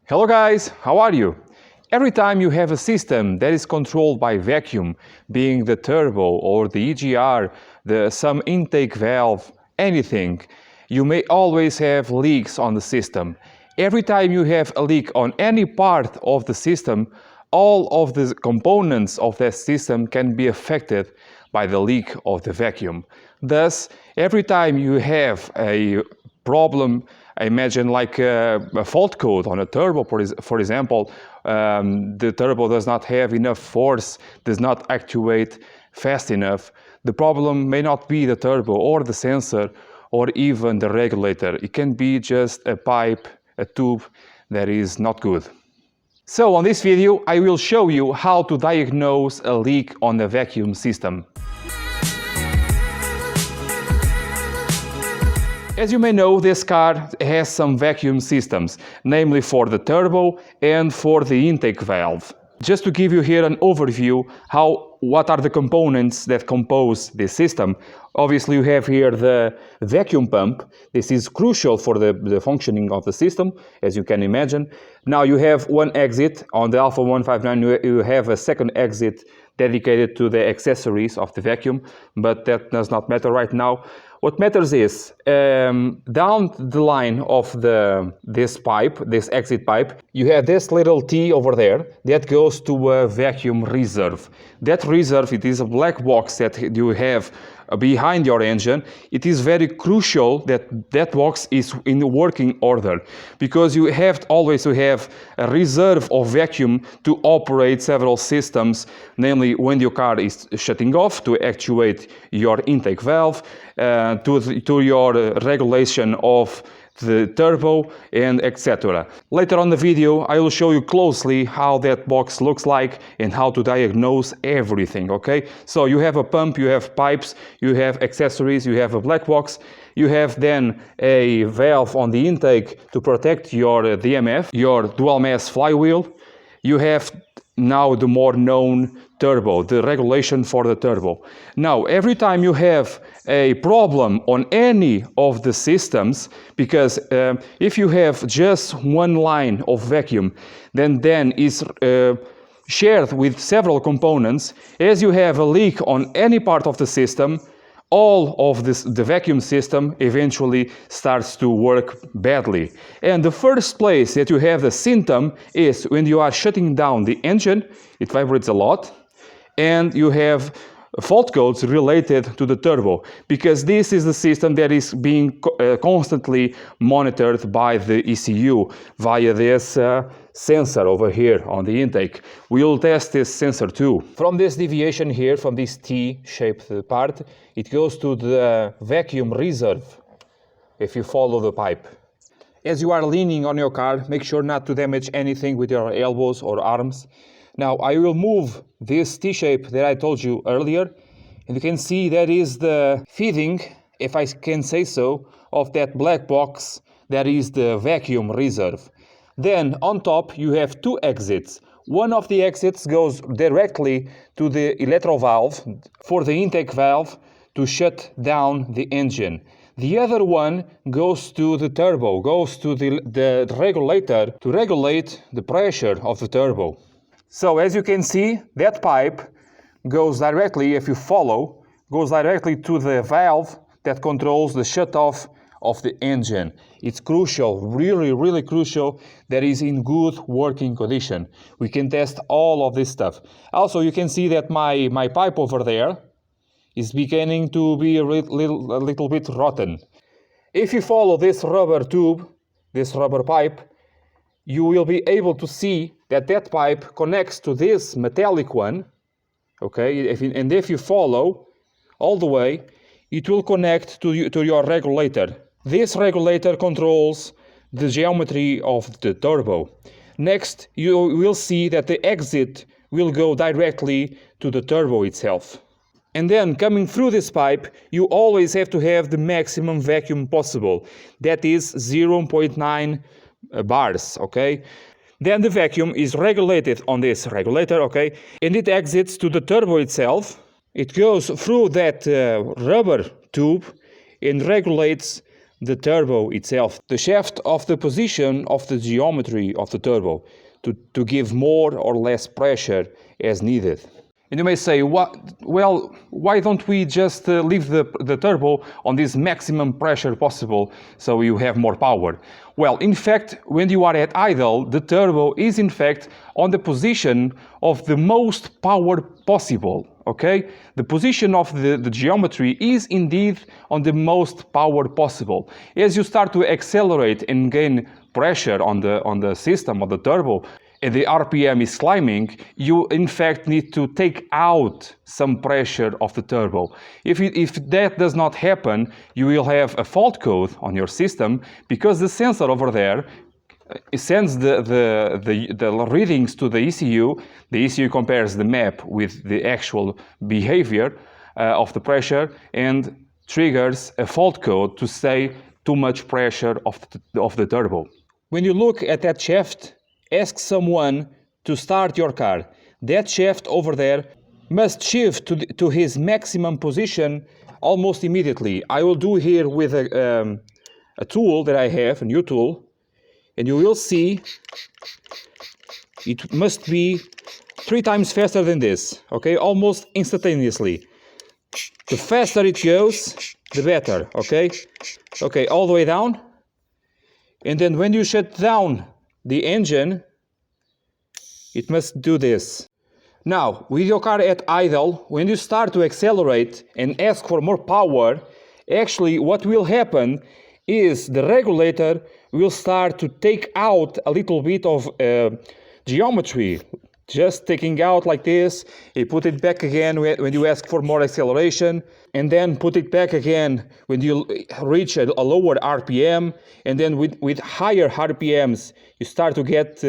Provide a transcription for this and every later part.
Hello guys, how are you? Every time you have a system that is controlled by vacuum, being the turbo or the EGR, some intake valve, anything, you may always have leaks on the system. Every time you have a leak on any part of the system, all of the components of that system can be affected by the leak of the vacuum. Thus, every time you have a problem, imagine like a fault code on a turbo, for example, the turbo does not have enough force, does not actuate fast enough. The problem may not be the turbo or the sensor or even the regulator. It can be just a pipe, a tube that is not good. So on this video, I will show you how to diagnose a leak on the vacuum system. As you may know, this car has some vacuum systems, namely for the turbo and for the intake valve. Just to give you here an overview, what are the components that compose this system. Obviously you have here the vacuum pump. This is crucial for the functioning of the system, as you can imagine. Now you have one exit on the Alfa 159, you have a second exit dedicated to the accessories of the vacuum, but that does not matter right now. What matters is, down the line of this pipe, this exit pipe, you have this little T over there that goes to a vacuum reserve. That reserve, it is a black box that you have behind your engine. It is very crucial that that box is in working order, because you have always to have a reserve of vacuum to operate several systems, namely when your car is shutting off, to actuate your intake valve, to your regulation of the turbo, and etc. Later on the video I will show you closely how that box looks like and how to diagnose everything, okay? So you have a pump, you have pipes, you have accessories, you have a black box, you have then a valve on the intake to protect your DMF, your dual mass flywheel. You have now the more known turbo, the regulation for the turbo. Now, every time you have a problem on any of the systems, because if you have just one line of vacuum, then is shared with several components, as you have a leak on any part of the system, all of the vacuum system eventually starts to work badly. And the first place that you have the symptom is when you are shutting down the engine, it vibrates a lot, and you have fault codes related to the turbo, because this is the system that is being constantly monitored by the ECU via this sensor over here on the intake. We will test this sensor too. From this deviation here, from this T-shaped part, it goes to the vacuum reserve, if you follow the pipe. As you are leaning on your car, make sure not to damage anything with your elbows or arms. Now I will move this T-shape that I told you earlier, and you can see that is the feeding, if I can say so, of that black box that is the vacuum reserve. Then on top you have two exits. One of the exits goes directly to the electro valve for the intake valve to shut down the engine. The other one goes to the turbo, goes to the regulator to regulate the pressure of the turbo. So as you can see, that pipe goes directly, if you follow, goes directly to the valve that controls the shut-off of the engine. It's crucial, really crucial, that is in good working condition. We can test all of this stuff. Also, you can see that my pipe over there is beginning to be a little bit rotten. If you follow this rubber tube, this rubber pipe, you will be able to see that that pipe connects to this metallic one, okay? And if you follow all the way, it will connect to your regulator. This regulator controls the geometry of the turbo. Next, you will see that the exit will go directly to the turbo itself. And then coming through this pipe, you always have to have the maximum vacuum possible. That is 0.9 bars, okay? Then the vacuum is regulated on this regulator, okay? And it exits to the turbo itself. It goes through that rubber tube and regulates the turbo itself, the shaft of the position of the geometry of the turbo to give more or less pressure as needed. And you may say, well, why don't we just leave the turbo on this maximum pressure possible so you have more power? Well, in fact, when you are at idle, the turbo is in fact on the position of the most power possible, okay? The position of the geometry is indeed on the most power possible. As you start to accelerate and gain pressure on the system, on the turbo, and the RPM is climbing, you in fact need to take out some pressure of the turbo. If that does not happen, you will have a fault code on your system because the sensor over there sends the readings to the ECU. The ECU compares the map with the actual behavior of the pressure and triggers a fault code to say too much pressure of the turbo. When you look at that shaft, ask someone to start your car. That shaft over there must shift to his maximum position almost immediately. I will do here with a tool that I have, a new tool, and you will see it must be 3 times faster than this, okay? Almost instantaneously. The faster it goes, the better, okay? Okay, all the way down. And then when you shut down the engine, it must do this. Now, with your car at idle, when you start to accelerate and ask for more power, actually what will happen is the regulator will start to take out a little bit of geometry. Just taking out like this, you put it back again when you ask for more acceleration, and then put it back again when you reach a lower RPM, and then with higher RPMs, you start to get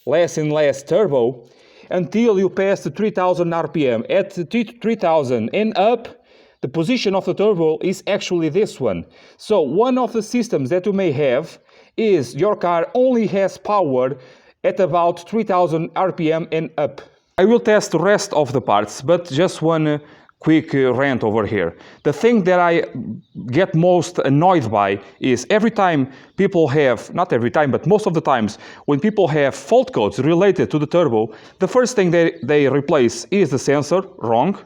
less and less turbo until you pass the 3000 RPM. At 3000 and up, the position of the turbo is actually this one. So one of the systems that you may have is your car only has power at about 3000 RPM and up. I will test the rest of the parts, but just one quick rant over here. The thing that I get most annoyed by is every time people have, not every time, but most of the times, when people have fault codes related to the turbo, the first thing they replace is the sensor, wrong,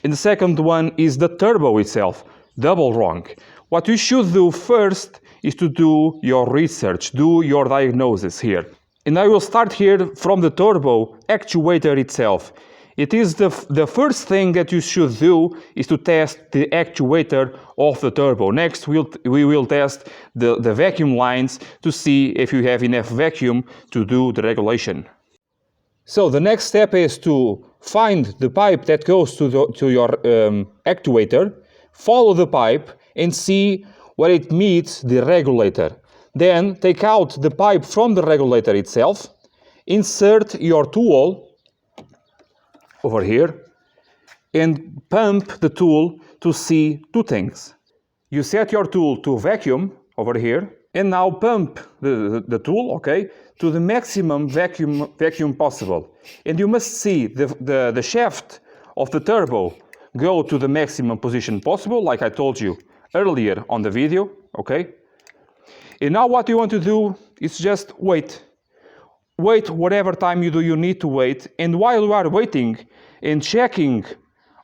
and the second one is the turbo itself, double wrong. What you should do first is to do your research, do your diagnosis here. And I will start here from the turbo actuator itself. It is the first thing that you should do is to test the actuator of the turbo. Next, we will test the vacuum lines to see if you have enough vacuum to do the regulation. So the next step is to find the pipe that goes to your actuator, follow the pipe and see where it meets the regulator. Then take out the pipe from the regulator itself, insert your tool over here, and pump the tool to see two things. You set your tool to vacuum over here, and now pump the tool, okay, to the maximum vacuum possible. And you must see the shaft of the turbo go to the maximum position possible, like I told you earlier on the video, okay? And now what you want to do is just wait. Wait whatever time you need to wait, and while you are waiting and checking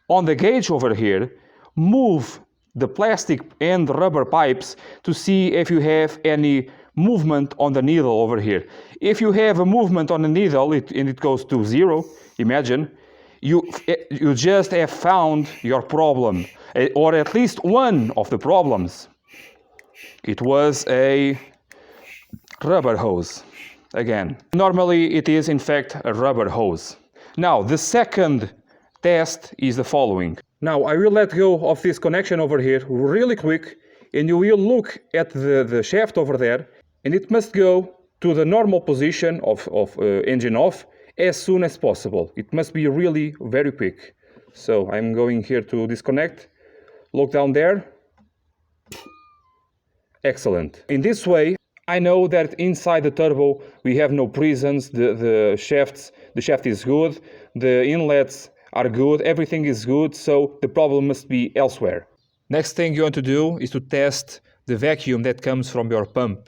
on the gauge over here, move the plastic and rubber pipes to see if you have any movement on the needle over here. If you have a movement on the needle and it goes to 0, imagine, you just have found your problem, or at least one of the problems. It was a rubber hose. Again, normally it is in fact a rubber hose. Now the second test is the following. Now I will let go of this connection over here really quick, and you will look at the shaft over there, and it must go to the normal position of engine off as soon as possible. It must be really very quick. So I'm going here to disconnect, look down there. Excellent. In this way, I know that inside the turbo we have no prisons, the shaft is good, the inlets are good, everything is good, so the problem must be elsewhere. Next thing you want to do is to test the vacuum that comes from your pump.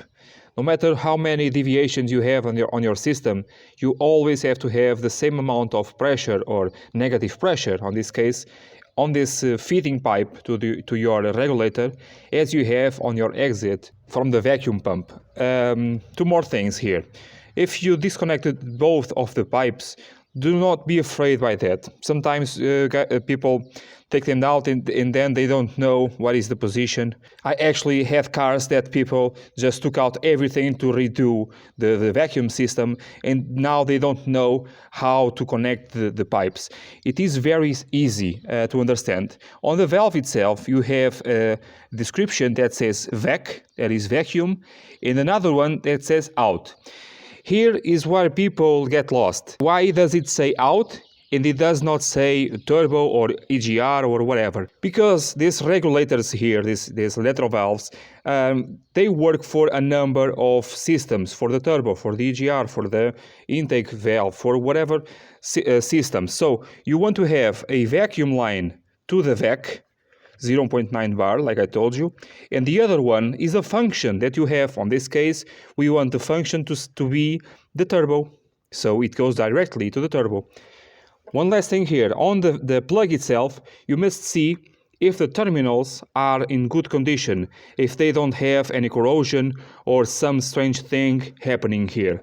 No matter how many deviations you have on your system, you always have to have the same amount of pressure or negative pressure, on this case, on this feeding pipe to your regulator as you have on your exit from the vacuum pump. Two more things here. If you disconnected both of the pipes, do not be afraid by that. Sometimes people take them out and then they don't know what is the position. I actually had cars that people just took out everything to redo the vacuum system, and now they don't know how to connect the pipes. It is very easy to understand. On the valve itself, you have a description that says vac, that is vacuum, and another one that says out. Here is where people get lost. Why does it say out and it does not say turbo or EGR or whatever? Because these regulators here, these lateral valves, they work for a number of systems, for the turbo, for the EGR, for the intake valve, for whatever system. So you want to have a vacuum line to the vac, 0.9 bar, like I told you, and the other one is a function that you have. On this case, we want the function to be the turbo, so it goes directly to the turbo. One last thing here, on the plug itself, you must see if the terminals are in good condition, if they don't have any corrosion or some strange thing happening here.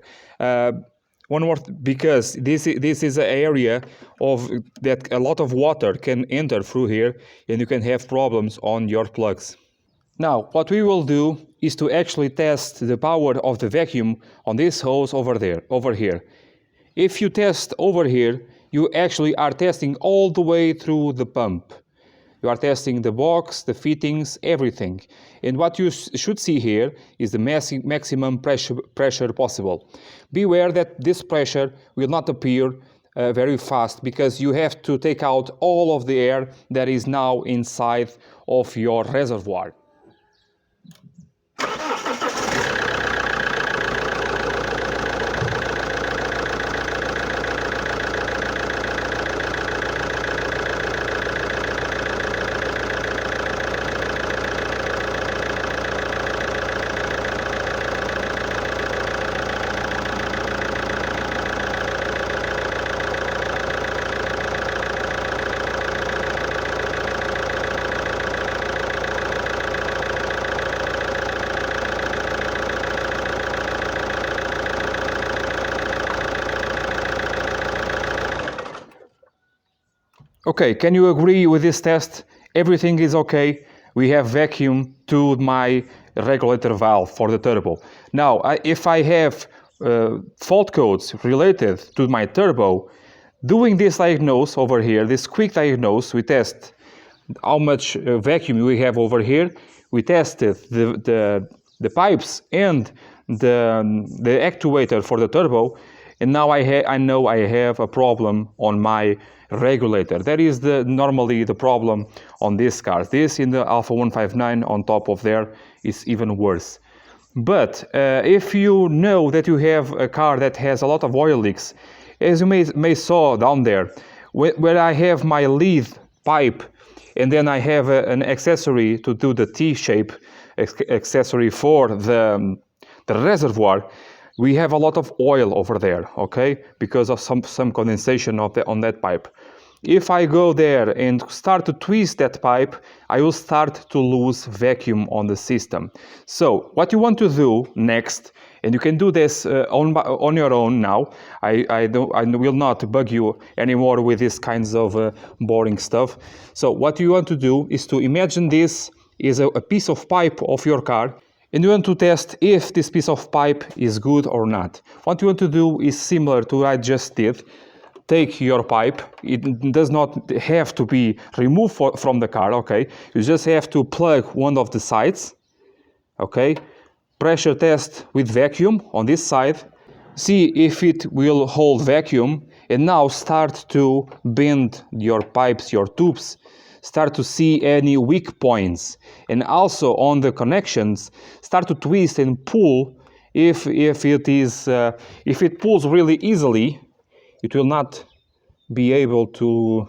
One more, because this is an area that a lot of water can enter through here, and you can have problems on your plugs. Now, what we will do is to actually test the power of the vacuum on this hose over here. If you test over here, you actually are testing all the way through the pump. You are testing the box, the fittings, everything. And what you should see here is the maximum pressure possible. Beware that this pressure will not appear very fast, because you have to take out all of the air that is now inside of your reservoir. Okay, can you agree with this test? Everything is okay. We have vacuum to my regulator valve for the turbo. Now, if I have fault codes related to my turbo, doing this diagnose over here, this quick diagnose, we test how much vacuum we have over here. We tested the pipes and the actuator for the turbo, and now I know I have a problem on my regulator. That is normally the problem on these cars. This in the Alfa 159 on top of there is even worse. But if you know that you have a car that has a lot of oil leaks, as you may saw down there, where I have my Ligth pipe, and then I have an accessory to do the T-shape accessory for the reservoir, we have a lot of oil over there, okay, because of some condensation on that pipe. If I go there and start to twist that pipe, I will start to lose vacuum on the system. So what you want to do next, and you can do this on your own now, I will not bug you anymore with these kinds of boring stuff. So what you want to do is to imagine this is a piece of pipe of your car, and you want to test if this piece of pipe is good or not. What you want to do is similar to what I just did. Take your pipe, it does not have to be removed from the car, okay? You just have to plug one of the sides, okay? Pressure test with vacuum on this side. See if it will hold vacuum, and now start to bend your pipes, your tubes. Start to see any weak points, and also on the connections start to twist and pull. If it pulls really easily, it will not be able to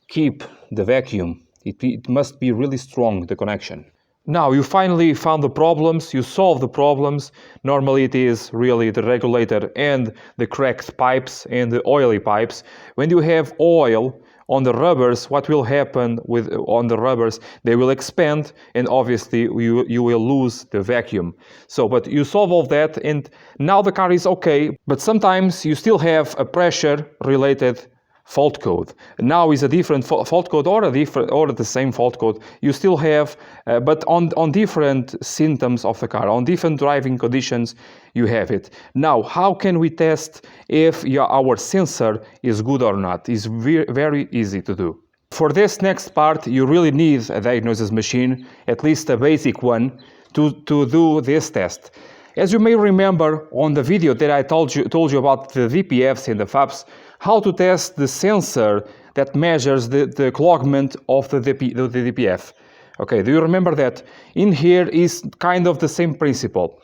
keep the vacuum. It must be really strong, the connection. Now you finally found the problems, you solved the problems. Normally it is really the regulator and the cracked pipes and the oily pipes. When you have oil on the rubbers, what will happen on the rubbers? They will expand, and obviously you will lose the vacuum. So, but you solve all that, and now the car is okay, but sometimes you still have a pressure related fault code. Now is a different fault code or the same fault code. You still have, but on different symptoms of the car, on different driving conditions, you have it. Now, how can we test if our sensor is good or not? It's very easy to do. For this next part, you really need a diagnosis machine, at least a basic one, to do this test. As you may remember on the video that I told you about the DPFs and the FAPs, how to test the sensor that measures the cloggment of the DPF. Okay, do you remember that? In here is kind of the same principle.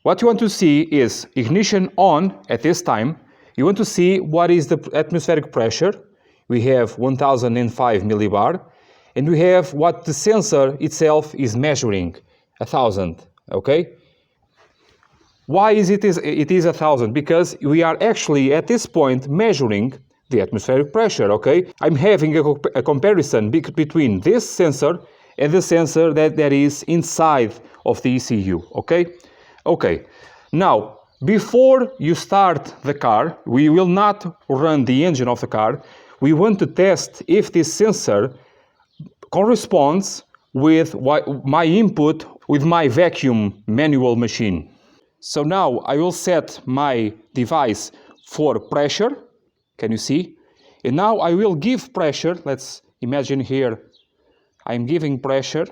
What you want to see is ignition on at this time. You want to see what is the atmospheric pressure. We have 1005 millibar, and we have what the sensor itself is measuring, 1000, okay? Why is it is 1000? Because we are actually at this point measuring the atmospheric pressure, okay? I'm having a comparison between this sensor and the sensor that is inside of the ECU, okay? Okay, now, before you start the car, we will not run the engine of the car. We want to test if this sensor corresponds with my input with my vacuum manual machine. So now I will set my device for pressure, can you see? And now I will give pressure, let's imagine here, I'm giving pressure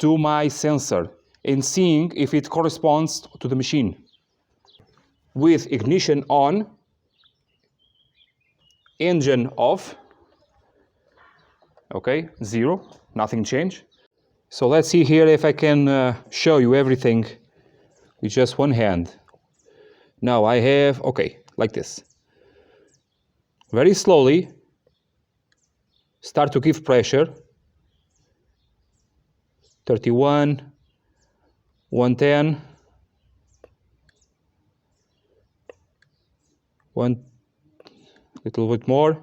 to my sensor and seeing if it corresponds to the machine. With ignition on, engine off, okay, 0, nothing changed. So let's see here if I can show you everything with just one hand. Now I have, okay, like this. Very slowly, start to give pressure. 31, 110, one little bit more,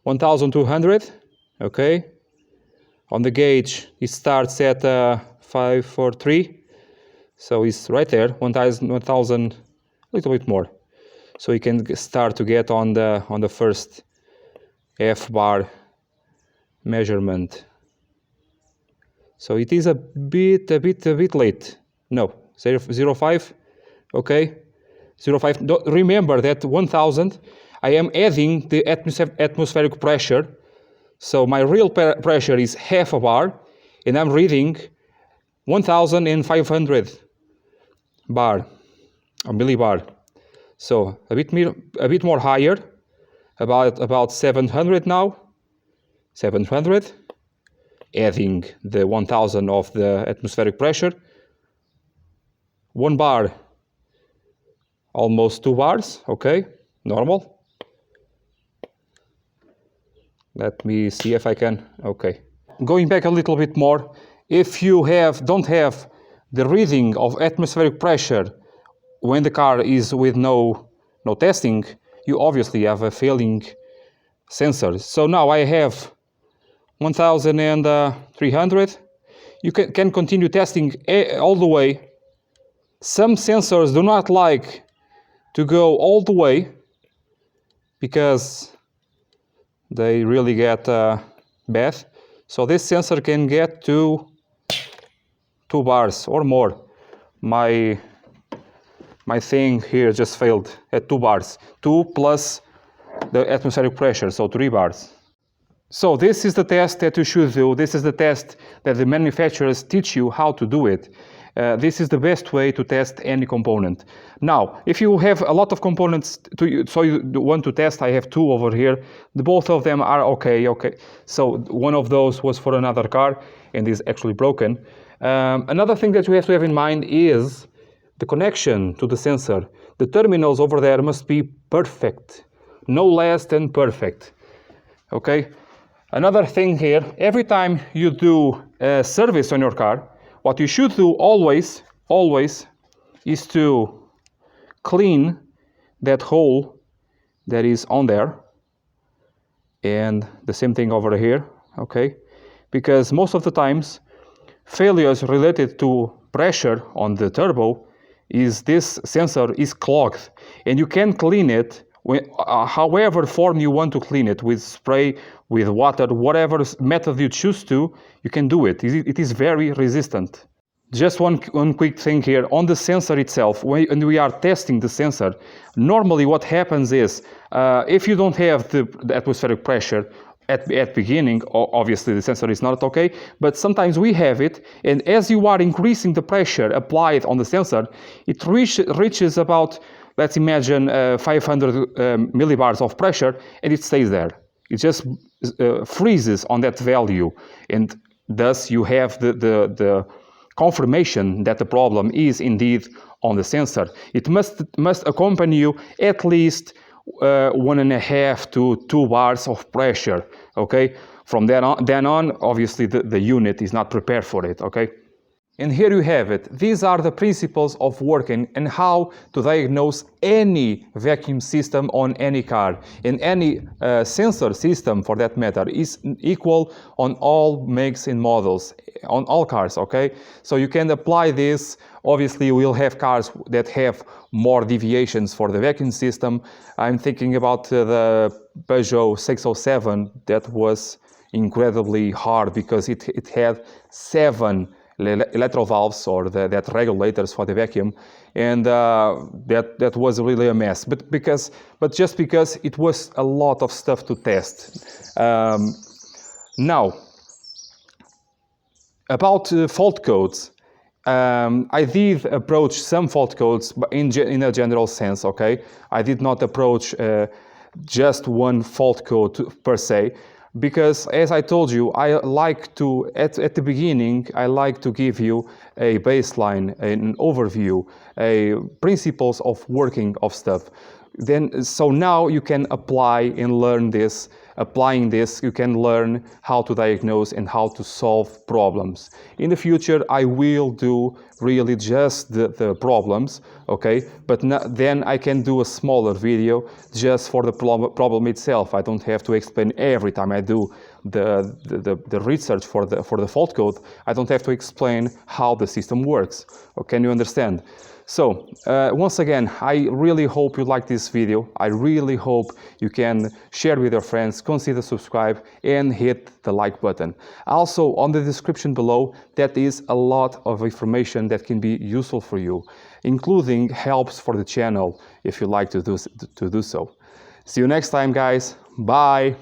1200, okay. On the gauge, it starts at 543. So it's right there, 1000, a little bit more. So you can start to get on the first F bar measurement. So it is a bit late. No, 0.05, okay, 0.5. Remember that 1000, I am adding the atmospheric pressure. So my real pressure is half a bar, and I'm reading 1500 bar, a millibar. So a bit more higher, about 700 now. 700, adding the 1000 of the atmospheric pressure. 1 bar, almost 2 bars, okay, normal. Let me see if I can, okay. Going back a little bit more, if you don't have the reading of atmospheric pressure when the car is with no testing, you obviously have a failing sensor. So now I have 1300. You can continue testing all the way. Some sensors do not like to go all the way because they really get bad. So this sensor can get to 2 bars or more. My thing here just failed at 2 bars. 2 plus the atmospheric pressure, so 3 bars. So this is the test that you should do. This is the test that the manufacturers teach you how to do it. This is the best way to test any component. Now, if you have a lot of components, so you want to test, I have 2 over here. Both of them are okay. So one of those was for another car and is actually broken. Another thing that you have to have in mind is the connection to the sensor. The terminals over there must be perfect, no less than perfect. Okay. Another thing here, every time you do a service on your car, what you should do always is to clean that hole that is on there, and the same thing over here, okay? Because most of the times failures related to pressure on the turbo is this sensor is clogged, and you can clean it however form you want to clean it, with spray, with water, whatever method you choose to, you can do it. It is very resistant. Just one quick thing here on the sensor itself. When we are testing the sensor, normally what happens is if you don't have the atmospheric pressure at beginning, obviously the sensor is not okay, but sometimes we have it, and as you are increasing the pressure applied on the sensor, it reaches about, let's imagine 500 millibars of pressure, and it stays there. It just freezes on that value, and thus you have the confirmation that the problem is indeed on the sensor. It must accompany you at least 1.5 to 2 bars of pressure, okay? From then on, obviously the unit is not prepared for it, okay? And here you have it. These are the principles of working and how to diagnose any vacuum system on any car. And any sensor system, for that matter, is equal on all makes and models, on all cars, okay? So you can apply this. Obviously, we'll have cars that have more deviations for the vacuum system. I'm thinking about the Peugeot 607 that was incredibly hard because it had 7 electro valves, or that regulators for the vacuum, and that was really a mess. But just because it was a lot of stuff to test. Now, about fault codes, I did approach some fault codes in a general sense. Okay, I did not approach just one fault code per se. Because, as I told you, I like to, at the beginning, I like to give you a baseline, an overview, principles of working of stuff. So now you can apply and learn this. Applying this, you can learn how to diagnose and how to solve problems. In the future, I will do really just the problems, okay? But then I can do a smaller video just for the problem itself. I don't have to explain every time I do the research for the fault code. I don't have to explain how the system works. Or can you understand? So, once again, I really hope you like this video. I really hope you can share with your friends, consider subscribe, and hit the like button. Also, on the description below, that is a lot of information that can be useful for you, including helps for the channel if you like to do so. See you next time, guys. Bye.